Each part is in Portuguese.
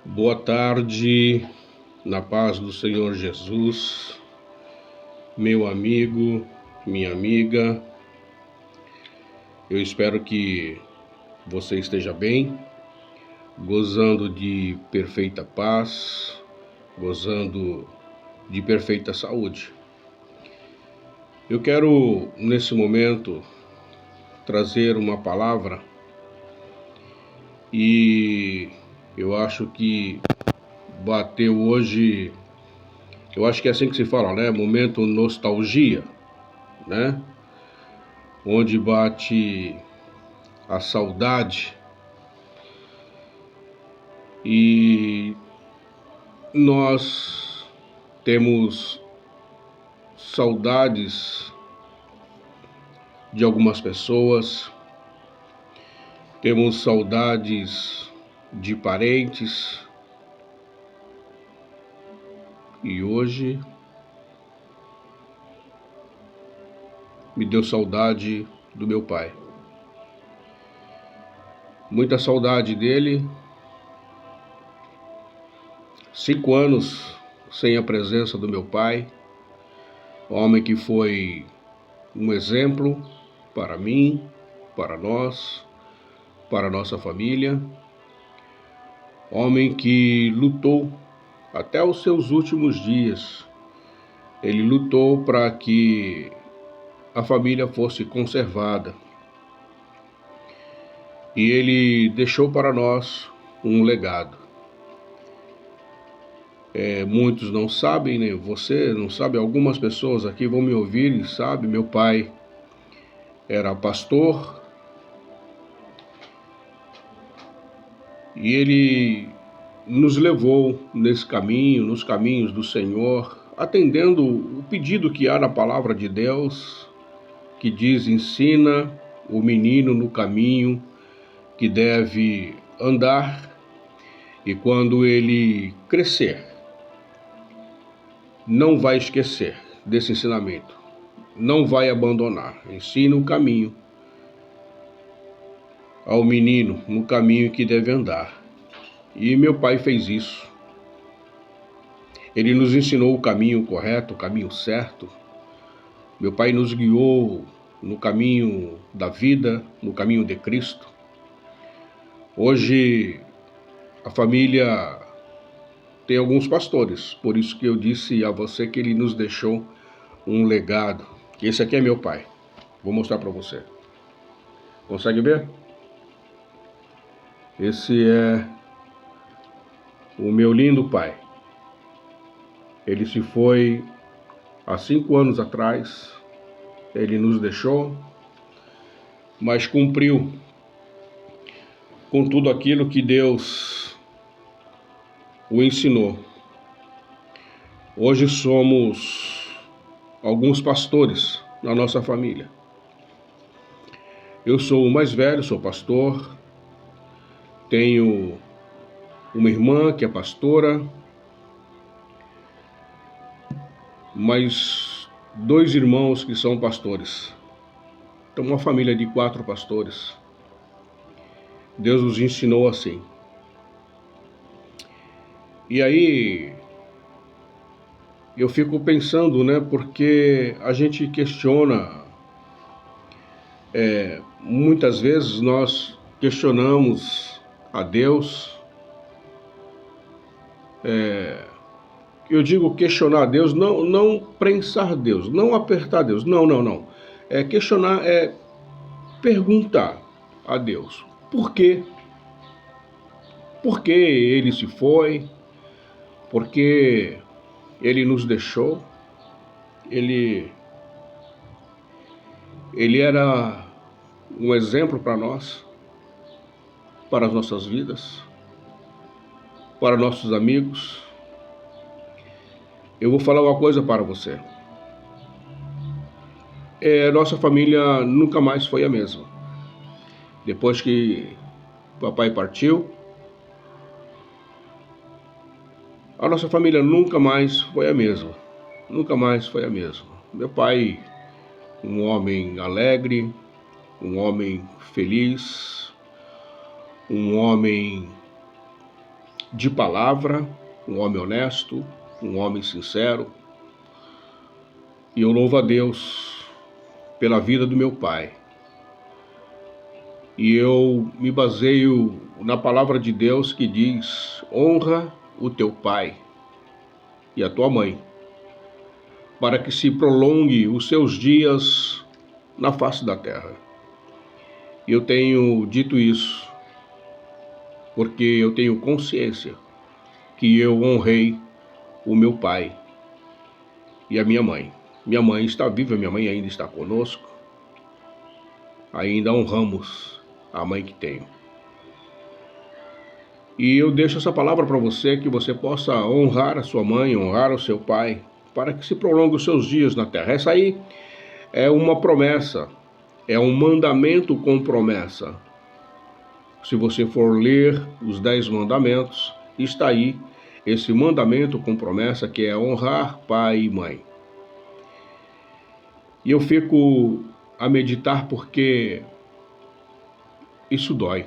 Boa tarde, na paz do Senhor Jesus, meu amigo, minha amiga. Eu espero que você esteja bem, gozando de perfeita paz, gozando de perfeita saúde. Eu quero, nesse momento, trazer uma palavra e eu acho que bateu hoje. Eu acho que é assim que se fala, né? Momento nostalgia, né? Onde bate a saudade e nós temos saudades de algumas pessoas, temos saudades de parentes e hoje me deu saudade do meu pai. Muita saudade dele. 5 anos sem a presença do meu pai, homem que foi um exemplo para mim, para nós, para nossa família, homem que lutou até os seus últimos dias. Ele lutou para que a família fosse conservada. E ele deixou para nós um legado. Muitos não sabem, né? Você não sabe, algumas pessoas aqui vão me ouvir e sabem, meu pai era pastor e ele nos levou nesse caminho, nos caminhos do Senhor, atendendo o pedido que há na palavra de Deus, que diz: ensina o menino no caminho que deve andar, e quando ele crescer, não vai esquecer desse ensinamento, não vai abandonar. Ensina o caminho ao menino no caminho que deve andar. E meu pai fez isso. Ele nos ensinou o caminho correto, o caminho certo. Meu pai nos guiou no caminho da vida, no caminho de Cristo. Hoje a família tem alguns pastores, por isso que eu disse a você que ele nos deixou um legado. Esse aqui é meu pai. Vou mostrar para você. Consegue ver? Esse é o meu lindo pai. Ele se foi há 5 anos atrás. Ele nos deixou, mas cumpriu com tudo aquilo que Deus o ensinou. Hoje somos alguns pastores na nossa família. Eu sou o mais velho, sou pastor. Tenho uma irmã que é pastora, mais 2 irmãos que são pastores. Então, uma família de 4 pastores. Deus nos ensinou assim. E aí, eu fico pensando, né? Porque a gente questiona, muitas vezes nós questionamos a Deus. Eu digo questionar a Deus, não prensar Deus, não apertar Deus. Não. Questionar é perguntar a Deus. Por quê? Por que ele se foi? Por que ele nos deixou? Ele era um exemplo para nós, para as nossas vidas, para nossos amigos. Eu vou falar uma coisa para você. Nossa família nunca mais foi a mesma. Depois que papai partiu, a nossa família nunca mais foi a mesma. Nunca mais foi a mesma. Meu pai, um homem alegre, um homem feliz, um homem de palavra, um homem honesto, um homem sincero. E eu louvo a Deus pela vida do meu pai. E eu me baseio na palavra de Deus que diz: honra o teu pai e a tua mãe, para que se prolongue os seus dias na face da terra. Eu tenho dito isso porque eu tenho consciência que eu honrei o meu pai e a minha mãe. Minha mãe está viva, minha mãe ainda está conosco. Ainda honramos a mãe que tenho. E eu deixo essa palavra para você, que você possa honrar a sua mãe, honrar o seu pai, para que se prolongue os seus dias na terra. Essa aí é uma promessa, é um mandamento com promessa. Se você for ler os 10 mandamentos, está aí esse mandamento com promessa, que é honrar pai e mãe. E eu fico a meditar porque isso dói.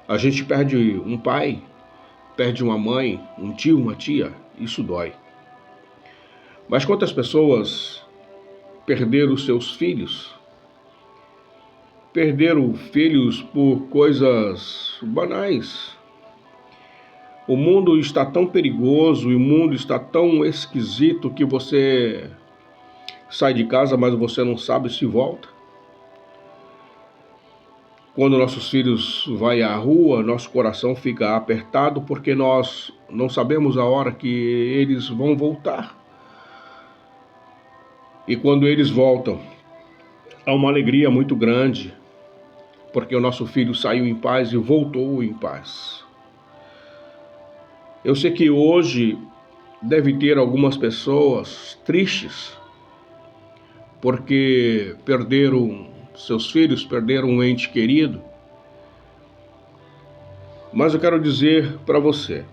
A gente perde um pai, perde uma mãe, um tio, uma tia, isso dói. Mas quantas pessoas perderam seus filhos? Perderam filhos por coisas banais. O mundo está tão perigoso e o mundo está tão esquisito que você sai de casa, mas você não sabe se volta. Quando nossos filhos vão à rua, nosso coração fica apertado porque nós não sabemos a hora que eles vão voltar. E quando eles voltam, há uma alegria muito grande, porque o nosso filho saiu em paz e voltou em paz. Eu sei que hoje deve ter algumas pessoas tristes, porque perderam seus filhos, perderam um ente querido. Mas eu quero dizer para você,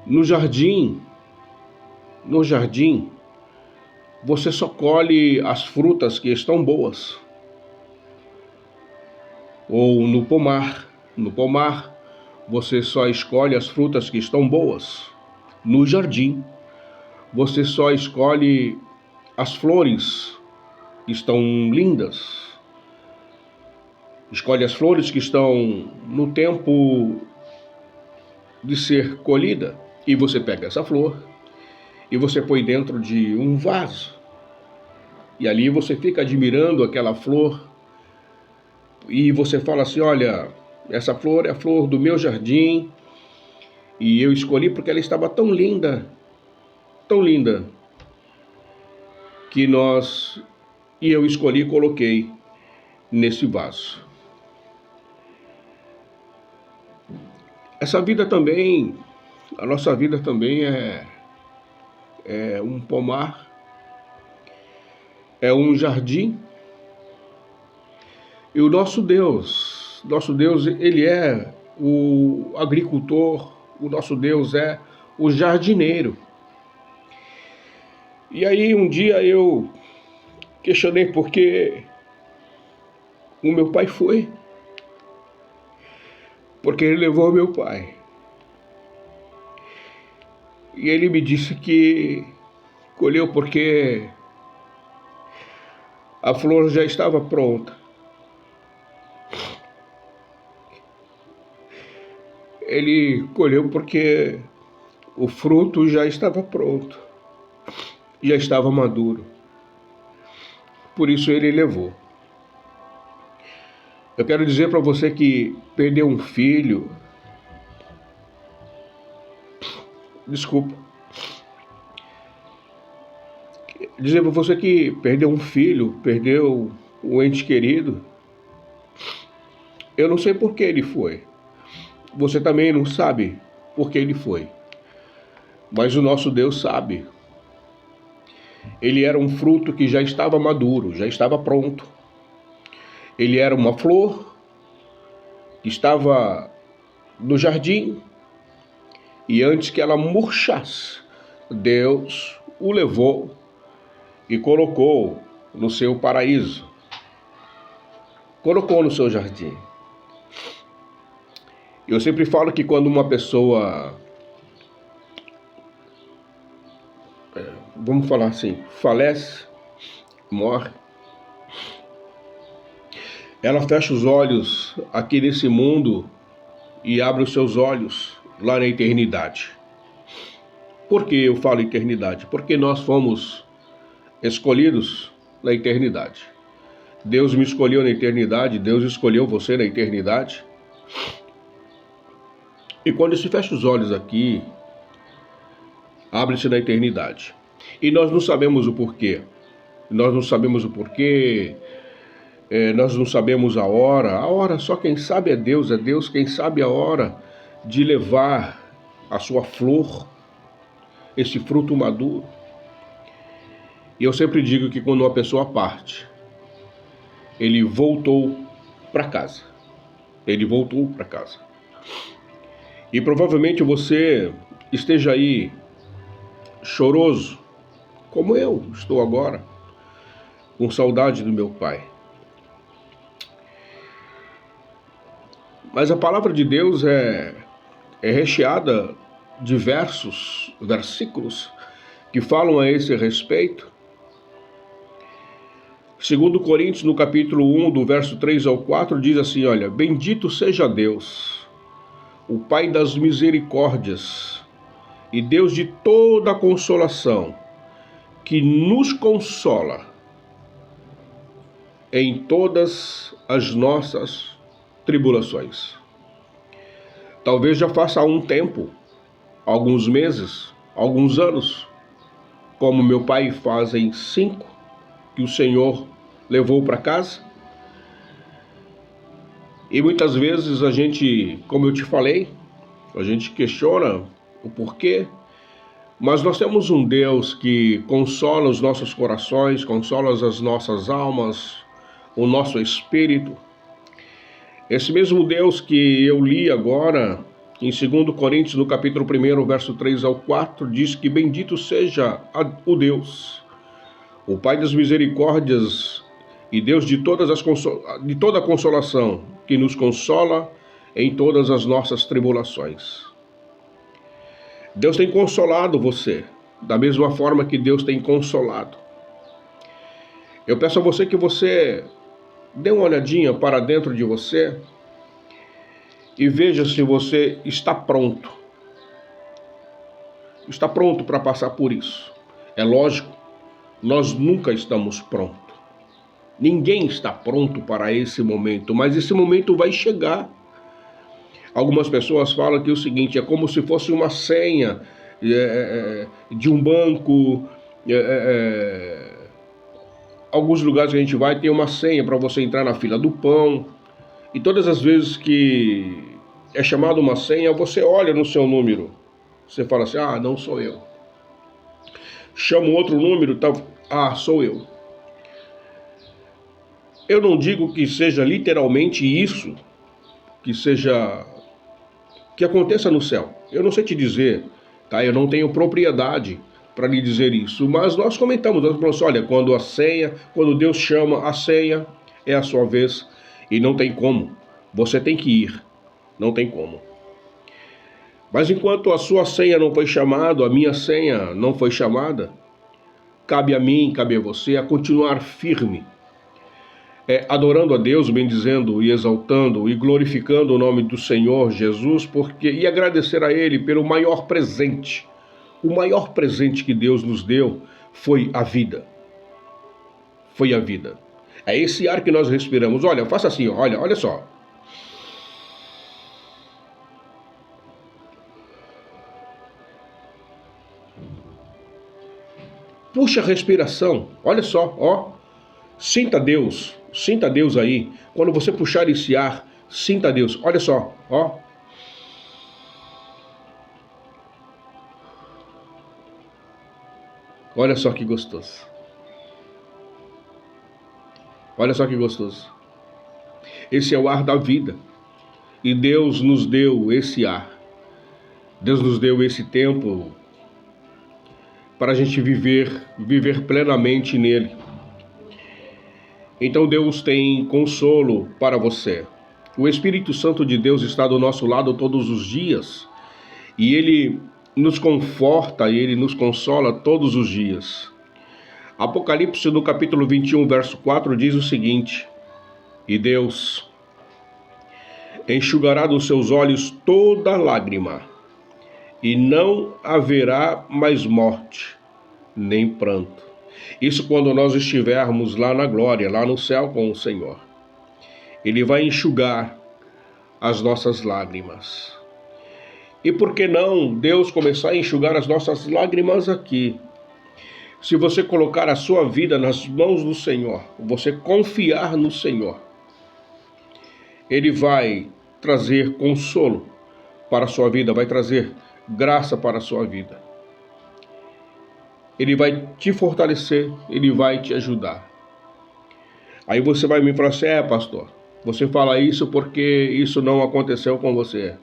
no jardim, você só colhe as frutas que estão boas. Ou no pomar, você só escolhe as frutas que estão boas. No jardim, você só escolhe as flores que estão lindas. Escolhe as flores que estão no tempo de ser colhida. E você pega essa flor e você põe dentro de um vaso. E ali você fica admirando aquela flor. E você fala assim: olha, essa flor é a flor do meu jardim. E eu escolhi porque ela estava tão linda, que eu escolhi e coloquei nesse vaso. Essa vida também, a nossa vida também é um pomar, é um jardim. E o nosso Deus, ele é o agricultor, o nosso Deus é o jardineiro. E aí um dia eu questionei porque o meu pai foi. Porque ele levou meu pai. E ele me disse que colheu porque a flor já estava pronta. Ele colheu porque o fruto já estava pronto, já estava maduro. Por isso ele levou. Eu quero dizer para você que perdeu um filho. Desculpa. Dizer para você que perdeu um filho, perdeu um ente querido. Eu não sei por que ele foi. Você também não sabe por que ele foi. Mas o nosso Deus sabe. Ele era um fruto que já estava maduro, já estava pronto. Ele era uma flor que estava no jardim. E antes que ela murchasse, Deus o levou e colocou no seu paraíso. colocou no seu jardim. Eu sempre falo que quando uma pessoa, vamos falar assim, falece, morre, ela fecha os olhos aqui nesse mundo e abre os seus olhos lá na eternidade. Por que eu falo eternidade? Porque nós fomos escolhidos na eternidade. Deus me escolheu na eternidade, Deus escolheu você na eternidade. E quando se fecha os olhos aqui, abre-se na eternidade. E nós não sabemos o porquê. Nós não sabemos o porquê, nós não sabemos a hora só quem sabe é Deus quem sabe a hora de levar a sua flor, esse fruto maduro. E eu sempre digo que quando uma pessoa parte, ele voltou para casa. Ele voltou para casa. E provavelmente você esteja aí choroso, como eu estou agora, com saudade do meu pai. Mas a palavra de Deus é recheada de versículos que falam a esse respeito. Segundo Coríntios, no capítulo 1, do verso 3 ao 4, diz assim, olha, bendito seja Deus, o Pai das misericórdias e Deus de toda a consolação, que nos consola em todas as nossas tribulações. Talvez já faça um tempo, alguns meses, alguns anos, como meu pai fazem 5, que o Senhor levou para casa. E muitas vezes a gente, como eu te falei, a gente questiona o porquê, mas nós temos um Deus que consola os nossos corações, consola as nossas almas, o nosso espírito. Esse mesmo Deus que eu li agora, em 2 Coríntios, no capítulo 1, verso 3 ao 4, diz que bendito seja o Deus, o Pai das misericórdias e Deus de toda a consolação, que nos consola em todas as nossas tribulações. Deus tem consolado você, da mesma forma que Deus tem consolado. Eu peço a você que você dê uma olhadinha para dentro de você e veja se você está pronto. Está pronto para passar por isso. É lógico, nós nunca estamos prontos. Ninguém está pronto para esse momento, mas esse momento vai chegar. Algumas pessoas falam que é o seguinte, é como se fosse uma senha de um banco. Alguns lugares que a gente vai tem uma senha para você entrar na fila do pão. E todas as vezes que é chamada uma senha, você olha no seu número. Você fala assim, não sou eu. Chama outro número, sou eu. Eu não digo que seja literalmente isso, que aconteça no céu. Eu não sei te dizer, tá? Eu não tenho propriedade para lhe dizer isso, mas nós comentamos, nós falamos, olha, quando Deus chama a senha, é a sua vez e não tem como. Você tem que ir, não tem como. Mas enquanto a sua senha não foi chamada, a minha senha não foi chamada, cabe a mim, cabe a você a continuar firme, adorando a Deus, bendizendo e exaltando e glorificando o nome do Senhor Jesus, e agradecer a Ele pelo maior presente. O maior presente que Deus nos deu foi a vida. Foi a vida. É esse ar que nós respiramos. Olha, faça assim, olha só. Puxa a respiração, olha só, sinta Deus aí. Quando você puxar esse ar, sinta Deus, olha só, Olha só que gostoso. Olha só que gostoso. Esse é o ar da vida. E Deus nos deu esse ar. Deus nos deu esse tempo para a gente viver plenamente nele. Então Deus tem consolo para você. O Espírito Santo de Deus está do nosso lado todos os dias e Ele nos conforta e Ele nos consola todos os dias. Apocalipse no capítulo 21, verso 4 diz o seguinte: E Deus enxugará dos seus olhos toda lágrima, e não haverá mais morte, nem pranto. Isso quando nós estivermos lá na glória, lá no céu com o Senhor. Ele vai enxugar as nossas lágrimas. E por que não Deus começar a enxugar as nossas lágrimas aqui? Se você colocar a sua vida nas mãos do Senhor, você confiar no Senhor, Ele vai trazer consolo para a sua vida, vai trazer graça para a sua vida. Ele vai te fortalecer, Ele vai te ajudar. Aí você vai me falar assim: pastor, você fala isso porque isso não aconteceu com você.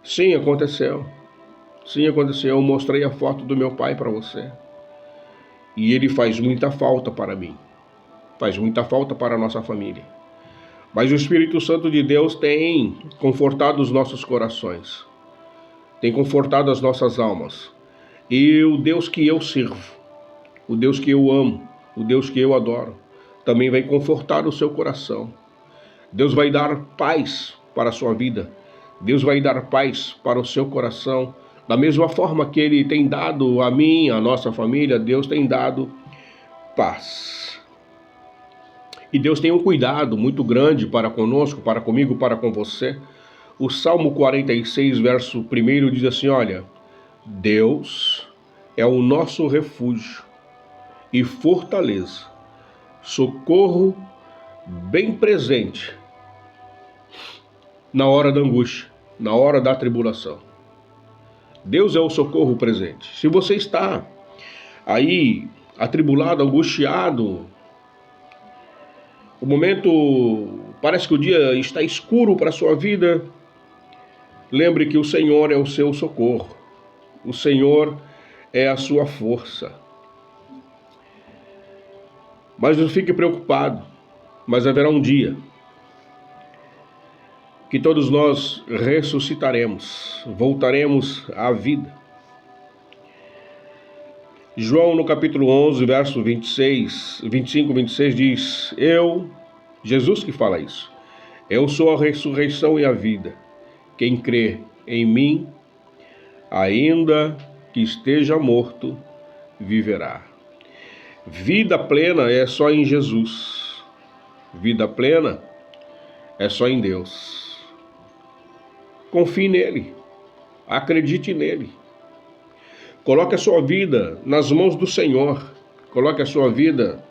Sim, aconteceu. Sim, aconteceu. Eu mostrei a foto do meu pai para você. E ele faz muita falta para mim. Faz muita falta para a nossa família. Mas o Espírito Santo de Deus tem confortado os nossos corações. Tem confortado as nossas almas. E o Deus que eu sirvo, o Deus que eu amo, o Deus que eu adoro, também vai confortar o seu coração. Deus vai dar paz para a sua vida. Deus vai dar paz para o seu coração. Da mesma forma que Ele tem dado a mim, a nossa família, Deus tem dado paz. E Deus tem um cuidado muito grande para conosco, para comigo, para com você. O Salmo 46, verso 1 diz assim: olha, Deus é o nosso refúgio e fortaleza, socorro bem presente na hora da angústia, na hora da tribulação. Deus é o socorro presente. Se você está aí atribulado, angustiado, o momento parece que o dia está escuro para a sua vida, lembre que o Senhor é o seu socorro. O Senhor é a sua força. Mas não fique preocupado, mas haverá um dia que todos nós ressuscitaremos, voltaremos à vida. João no capítulo 11, verso 25, 26 diz: Jesus que fala isso, eu sou a ressurreição e a vida. Quem crê em mim, ainda que esteja morto, viverá. Vida plena é só em Jesus. Vida plena é só em Deus. Confie nele. Acredite nele. Coloque a sua vida nas mãos do Senhor. Coloque a sua vida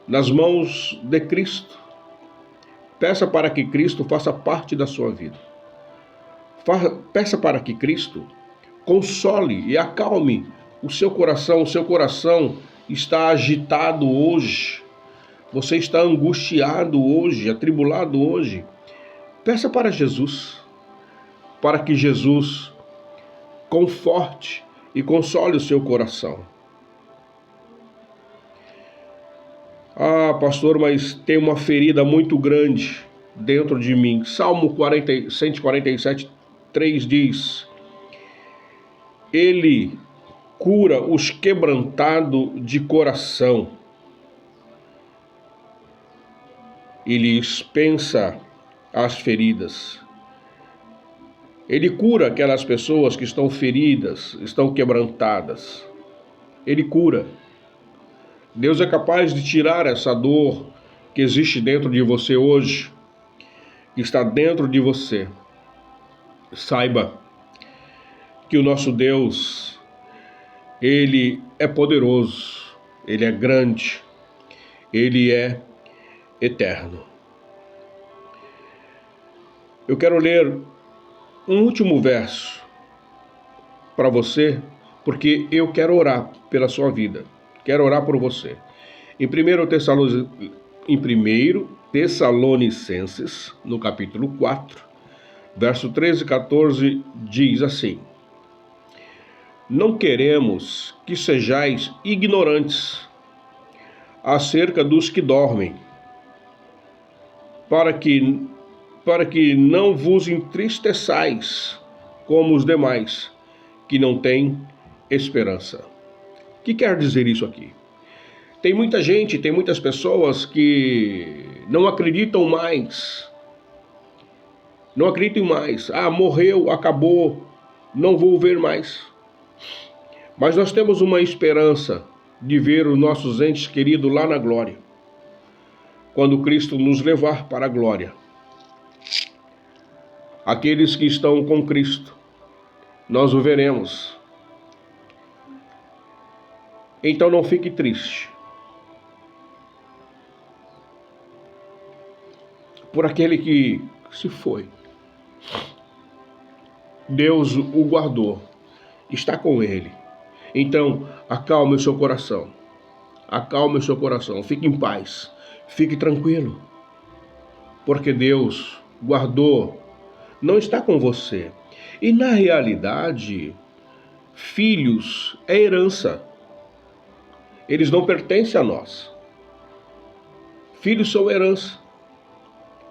nas mãos de Cristo. Peça para que Cristo faça parte da sua vida. Peça para que Cristo console e acalme o seu coração. O seu coração está agitado hoje. Você está angustiado hoje, atribulado hoje. Peça para Jesus, para que Jesus conforte e console o seu coração. Pastor, mas tem uma ferida muito grande dentro de mim. Salmo 147, 3 diz: Ele cura os quebrantados de coração. Ele dispensa as feridas. Ele cura aquelas pessoas que estão feridas, estão quebrantadas. Ele cura. Deus é capaz de tirar essa dor que existe dentro de você hoje, que está dentro de você. Saiba que o nosso Deus, Ele é poderoso, Ele é grande, Ele é eterno. Eu quero ler um último verso para você, porque eu quero orar pela sua vida. Quero orar por você. Em 1 Tessalonicenses, no capítulo 4, verso 13 e 14, diz assim: Não queremos que sejais ignorantes acerca dos que dormem, para que não vos entristeçais como os demais, que não têm esperança. O que quer dizer isso aqui? Tem muita gente, tem muitas pessoas que não acreditam mais. Não acreditam mais. Ah, morreu, acabou, não vou ver mais. Mas nós temos uma esperança de ver os nossos entes queridos lá na glória, quando Cristo nos levar para a glória. Aqueles que estão com Cristo, nós o veremos. Então não fique triste por aquele que se foi. Deus o guardou, está com ele. Então, acalme o seu coração. Acalme o seu coração, fique em paz, fique tranquilo. Porque Deus guardou, não está com você. E na realidade, filhos é herança. Eles não pertencem a nós. Filhos são herança.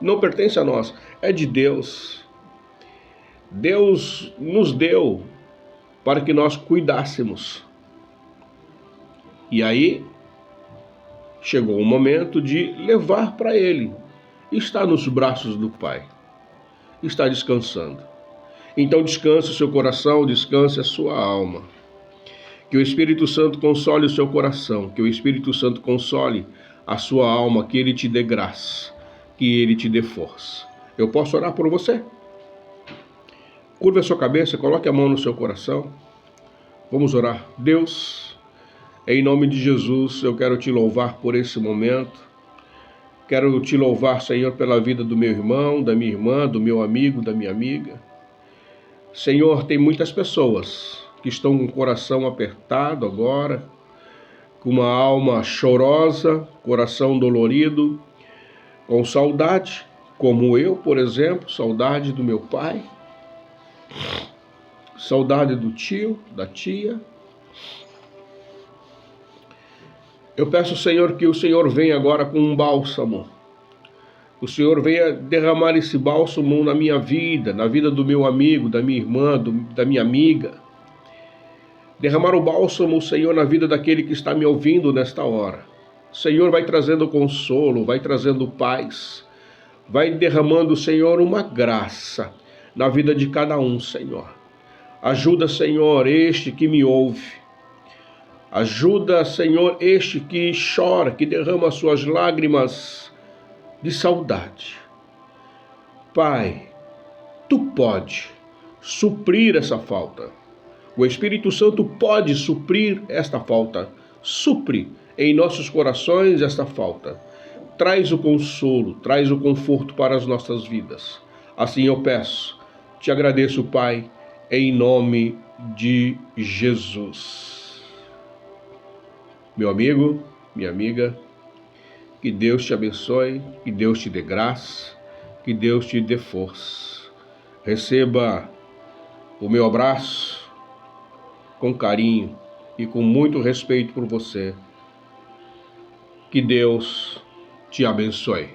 Não pertence a nós, é de Deus. Deus nos deu para que nós cuidássemos. E aí, chegou o momento de levar para Ele. Está nos braços do Pai. Está descansando. Então descanse o seu coração, descanse a sua alma. Que o Espírito Santo console o seu coração, que o Espírito Santo console a sua alma, que Ele te dê graça, que Ele te dê força. Eu posso orar por você? Curva a sua cabeça, coloque a mão no seu coração. Vamos orar. Deus, em nome de Jesus, eu quero te louvar por esse momento. Quero te louvar, Senhor, pela vida do meu irmão, da minha irmã, do meu amigo, da minha amiga. Senhor, tem muitas pessoas que estão com o coração apertado agora, com uma alma chorosa, coração dolorido, com saudade, como eu, por exemplo, saudade do meu pai, saudade do tio, da tia. Eu peço, Senhor, que o Senhor venha agora com um bálsamo. O Senhor venha derramar esse bálsamo na minha vida, na vida do meu amigo, da minha irmã, da minha amiga. Derramar o bálsamo, Senhor, na vida daquele que está me ouvindo nesta hora. O Senhor vai trazendo consolo, vai trazendo paz, vai derramando, Senhor, uma graça na vida de cada um, Senhor. Ajuda, Senhor, este que me ouve. Ajuda, Senhor, este que chora, que derrama suas lágrimas de saudade. Pai, Tu pode suprir essa falta. O Espírito Santo pode suprir esta falta. Supre em nossos corações esta falta. Traz o consolo, traz o conforto para as nossas vidas. Assim eu peço, te agradeço, Pai, em nome de Jesus. Meu amigo, minha amiga, que Deus te abençoe, que Deus te dê graça, que Deus te dê força. Receba o meu abraço com carinho e com muito respeito por você. Que Deus te abençoe.